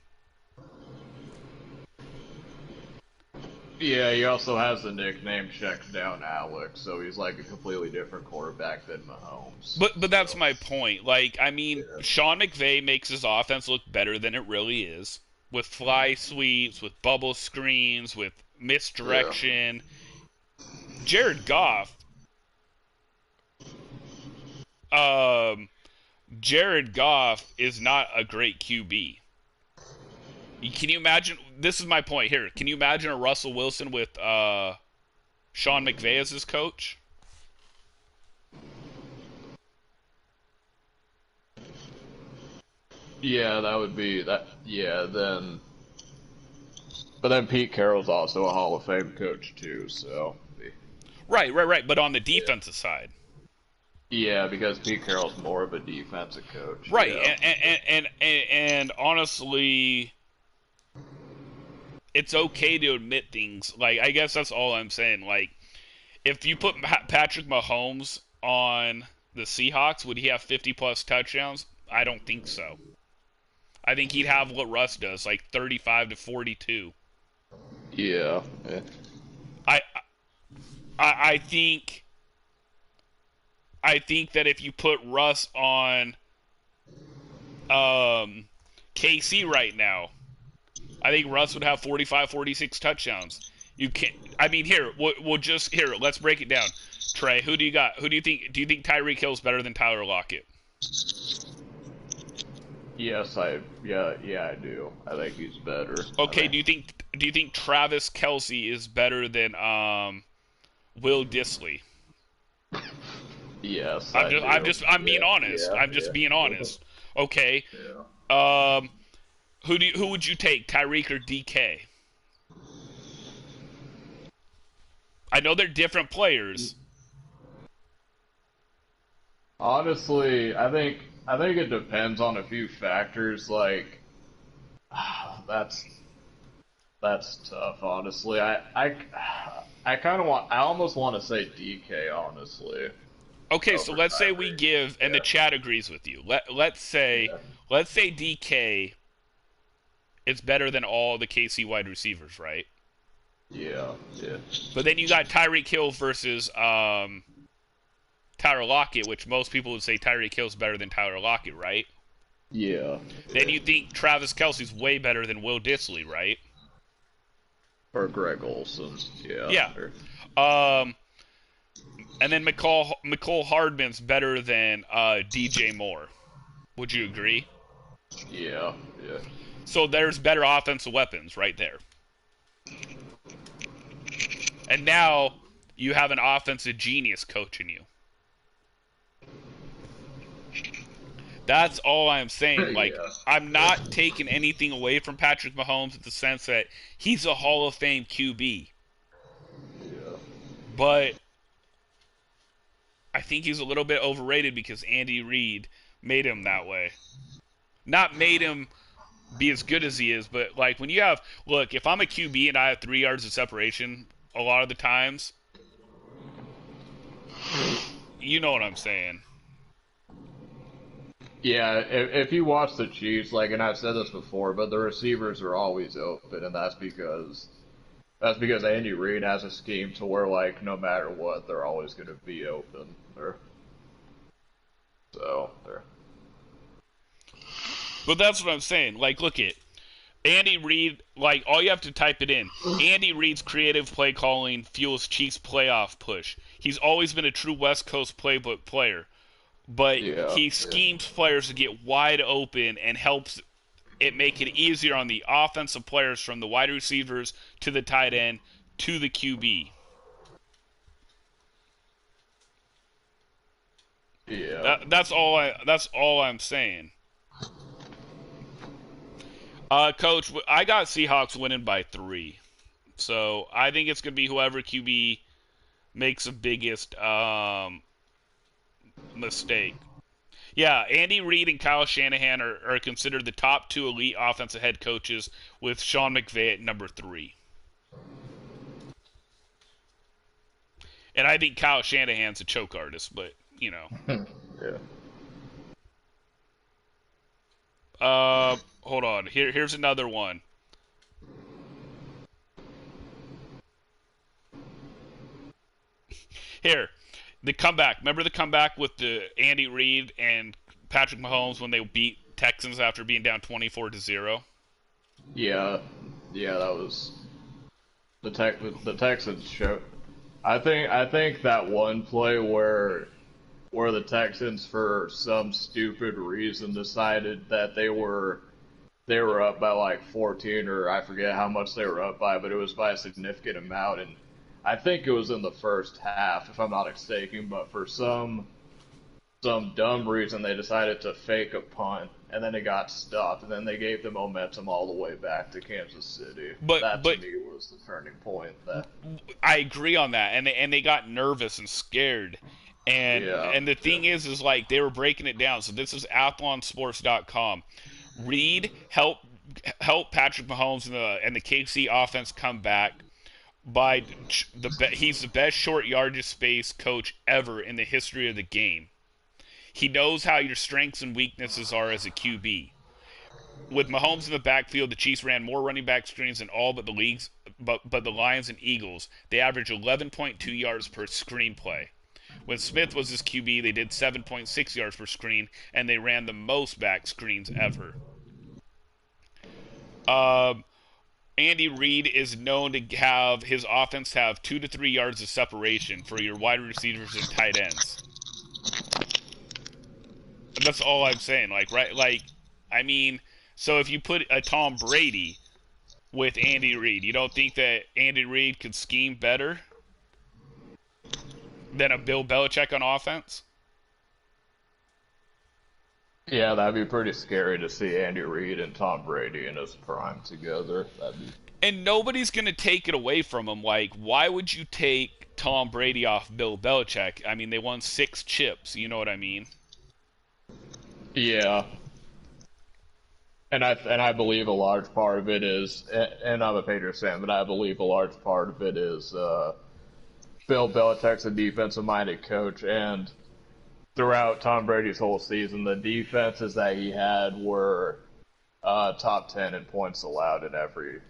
Yeah, he also has the nickname Check Down Alex, so he's like a completely different quarterback than Mahomes. But that's my point. Like, I mean, Sean McVay makes his offense look better than it really is. With fly sweeps, with bubble screens, with misdirection. Jared Goff. Jared Goff is not a great QB. Can you imagine? This is my point here. Can you imagine a Russell Wilson with Sean McVay as his coach? Yeah, that would be that. Yeah, then. But then Pete Carroll's also a Hall of Fame coach too, so. Right. But on the defensive side. Yeah, because Pete Carroll's more of a defensive coach. Right, yeah. and honestly, it's okay to admit things. Like, I guess that's all I'm saying. Like, if you put Patrick Mahomes on the Seahawks, would he have 50-plus touchdowns? I don't think so. I think he'd have what Russ does, like 35 to 42. Yeah. I think that if you put Russ on KC right now, I think Russ would have 45, 46 touchdowns. You can't. I mean, here we'll just here. Let's break it down. Trey, who do you got? Who do you think? Do you think Tyreek Hill's better than Tyler Lockett? Yes, I do. I think he's better. Okay. Do you think Travis Kelce is better than Will Disley? Yes, I'm being honest. I'm just being honest. Okay. Yeah. Who would you take, Tyreek or DK? I know they're different players. Honestly, I think it depends on a few factors. Like, that's tough. Honestly, I almost want to say DK. Honestly. Okay, so let's say we Tyreek. give, and the chat agrees with you. Let's say DK is better than all the KC wide receivers, right? Yeah. But then you got Tyreek Hill versus Tyler Lockett, which most people would say Tyreek Hill's better than Tyler Lockett, right? Yeah. Then you think Travis Kelce's way better than Will Disley, right? Or Greg Olson. Yeah. Yeah. And then McCole Hardman's better than DJ Moore. Would you agree? Yeah. So there's better offensive weapons right there. And now you have an offensive genius coaching you. That's all I'm saying. Like, Yeah. I'm not taking anything away from Patrick Mahomes in the sense that he's a Hall of Fame QB. Yeah. But I think he's a little bit overrated because Andy Reid made him that way. Not made him be as good as he is, but like when you have, look, if I'm a QB and I have 3 yards of separation a lot of the times, you know what I'm saying. Yeah, if you watch the Chiefs, like, and I've said this before, but the receivers are always open, and that's because Andy Reid has a scheme to where, like, no matter what, they're always going to be open. But that's what I'm saying. Like, look at Andy Reid. Like, all you have to type it in. Andy Reid's creative play calling fuels Chiefs' playoff push. He's always been a true West Coast playbook player, but he schemes players to get wide open and helps it make it easier on the offensive players from the wide receivers to the tight end to the QB. Yeah. That's all I'm saying. Coach, I got Seahawks winning by 3. So I think it's going to be whoever QB makes the biggest mistake. Yeah, Andy Reid and Kyle Shanahan are considered the top 2 elite offensive head coaches, with Sean McVay at number 3. And I think Kyle Shanahan's a choke artist, but you know. Yeah. Hold on. Here's another one. Here, the comeback. Remember the comeback with the Andy Reid and Patrick Mahomes when they beat Texans after being down 24-0? Yeah. Yeah, that was the Texans show. I think that one play where the Texans for some stupid reason decided that they were up by like 14, or I forget how much they were up by, but it was by a significant amount, and I think it was in the first half if I'm not mistaken, but for some dumb reason they decided to fake a punt, and then it got stopped, and then they gave the momentum all the way back to Kansas City. That to But me was the turning point. That I agree on that, and they got nervous and scared. yeah, And the yeah, thing is like they were breaking it down. So this is athlonsports.com. Reed helped Patrick Mahomes and the KC offense come back by he's the best short yardage space coach ever in the history of the game. He knows how your strengths and weaknesses are as a QB. With Mahomes in the backfield, the Chiefs ran more running back screens than all but the leagues, but the Lions and Eagles. They averaged 11.2 yards per screen play. When Smith was his QB, they did 7.6 yards per screen, and they ran the most back screens ever. Um, Andy Reid is known to have his offense have 2 to 3 yards of separation for your wide receivers and tight ends. That's all I'm saying. Like, right? Like, I mean, so if you put a Tom Brady with Andy Reid, you don't think that Andy Reid could scheme better than a Bill Belichick on offense? yeah. That'd be pretty scary to see Andy Reid and Tom Brady in his prime together. That'd be And nobody's going to take it away from him. Like, why would you take Tom Brady off Bill Belichick? I mean, they won 6 chips. You know what I mean? yeah. And I believe a large part of it is, and I'm a Patriots fan, but I believe a large part of it is Bill Belichick's a defensive-minded coach, and throughout Tom Brady's whole season, the defenses that he had were top 10 in points allowed in every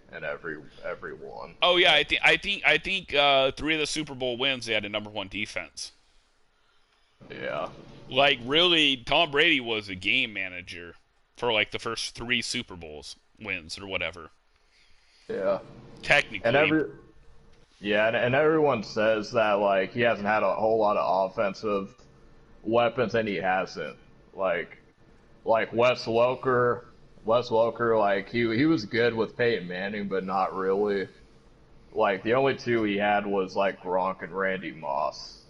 one. Oh yeah, I think 3 of the Super Bowl wins they had a number 1 defense. Yeah, Like really, Tom Brady was a game manager for like the first 3 Super Bowls wins or whatever. yeah, and Technically, every yeah, and everyone says that like he hasn't had a whole lot of offensive weapons, and he hasn't. Like Wes Welker, like he was good with Peyton Manning, but not really. Like the only two he had was like Gronk and Randy Moss.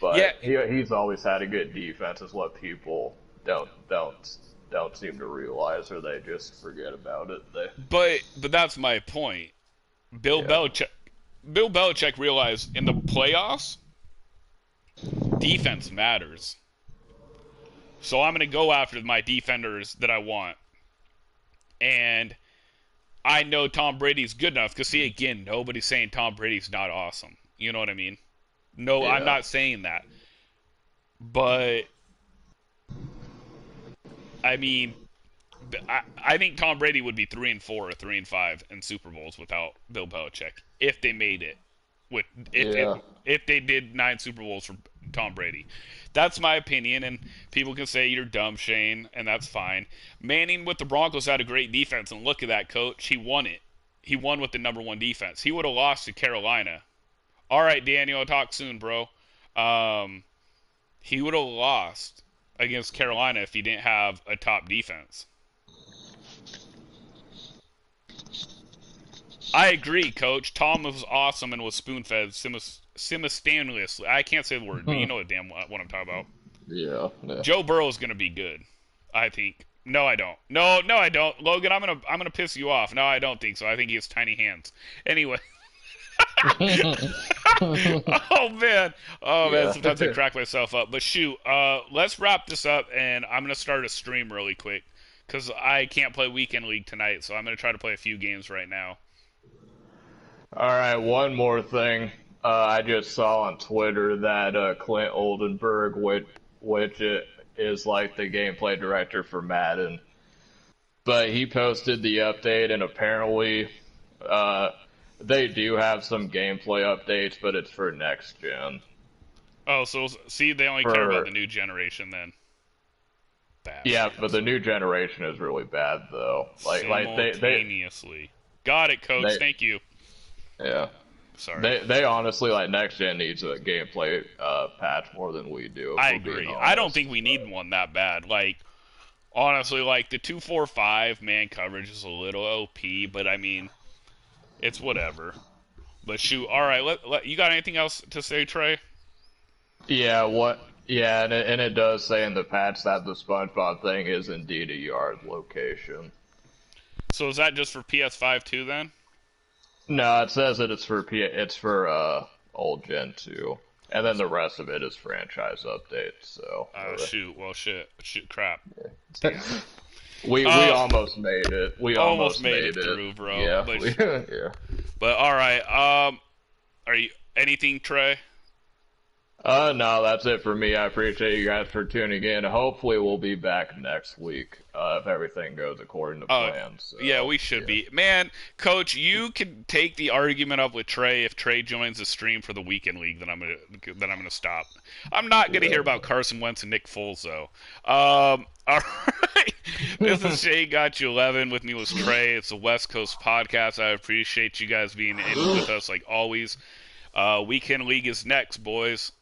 yeah. But he's always had a good defense, is what people don't seem to realize, or they just forget about it. But that's my point. Bill Yeah, Belichick Bill Belichick realized in the playoffs, defense matters. So I'm going to go after my defenders that I want. And I know Tom Brady's good enough because, see, again, nobody's saying Tom Brady's not awesome. You know what I mean? No, I'm yeah, not saying that. But, I mean, I think Tom Brady would be 3-4 or 3-5 in Super Bowls without Bill Belichick if they made it. With yeah, if they did 9 Super Bowls for Tom Brady, that's my opinion, and people can say you're dumb, Shane, and that's fine. Manning with the Broncos had a great defense, and look at that, coach. He won it. He won with the number 1 defense. He would have lost to Carolina. All right, Daniel, I'll talk soon, bro. Um, he would have lost against Carolina if he didn't have a top defense. I agree, Coach. Tom was awesome and was spoon-fed simultaneously. I can't say the word, but you know what I'm talking about. yeah, yeah. Joe Burrow is going to be good, I think. No, I don't. No, no, I don't. Logan, I'm gonna piss you off. No, I don't think so. I think he has tiny hands. Anyway. Oh man. Yeah. Sometimes I crack myself up. But shoot, let's wrap this up, and I'm gonna start a stream really quick because I can't play weekend league tonight, so I'm gonna try to play a few games right now. All right, one more thing. I just saw on Twitter that Clint Oldenburg, which is like the gameplay director for Madden, but he posted the update, and apparently they do have some gameplay updates, but it's for next gen. Oh, so see, they only care about the new generation then. Yeah, Bastards. but the new generation is really bad though. Simultaneously. Got it, Coach. Thank you. Yeah. Sorry. They honestly, like, next gen needs a gameplay patch more than we do. I agree. I don't think we need one that bad. Like, honestly, like the 245 man coverage is a little OP, but I mean, it's whatever. But shoot, all right. You got anything else to say, Trey? Yeah. What? Yeah, and it does say in the patch that the SpongeBob thing is indeed a yard location. So is that just for PS5 too then? No, it says that it's for old gen 2. And then the rest of it is franchise updates. So shoot, well shit, crap. We almost made it. We almost made it through, bro. Yeah, But, yeah. But all right, are you anything, Trey? No, that's it for me. I appreciate you guys for tuning in. Hopefully, we'll be back next week if everything goes according to plan. So, yeah, we should be. Man, Coach, you can take the argument up with Trey if Trey joins the stream for the weekend league. Then I'm gonna stop. I'm not gonna hear about Carson Wentz and Nick Foles though. All right, this is Shanegotyou11. With me was Trey. It's the West Coast Podcast. I appreciate you guys being in with us like always. Weekend league is next, boys.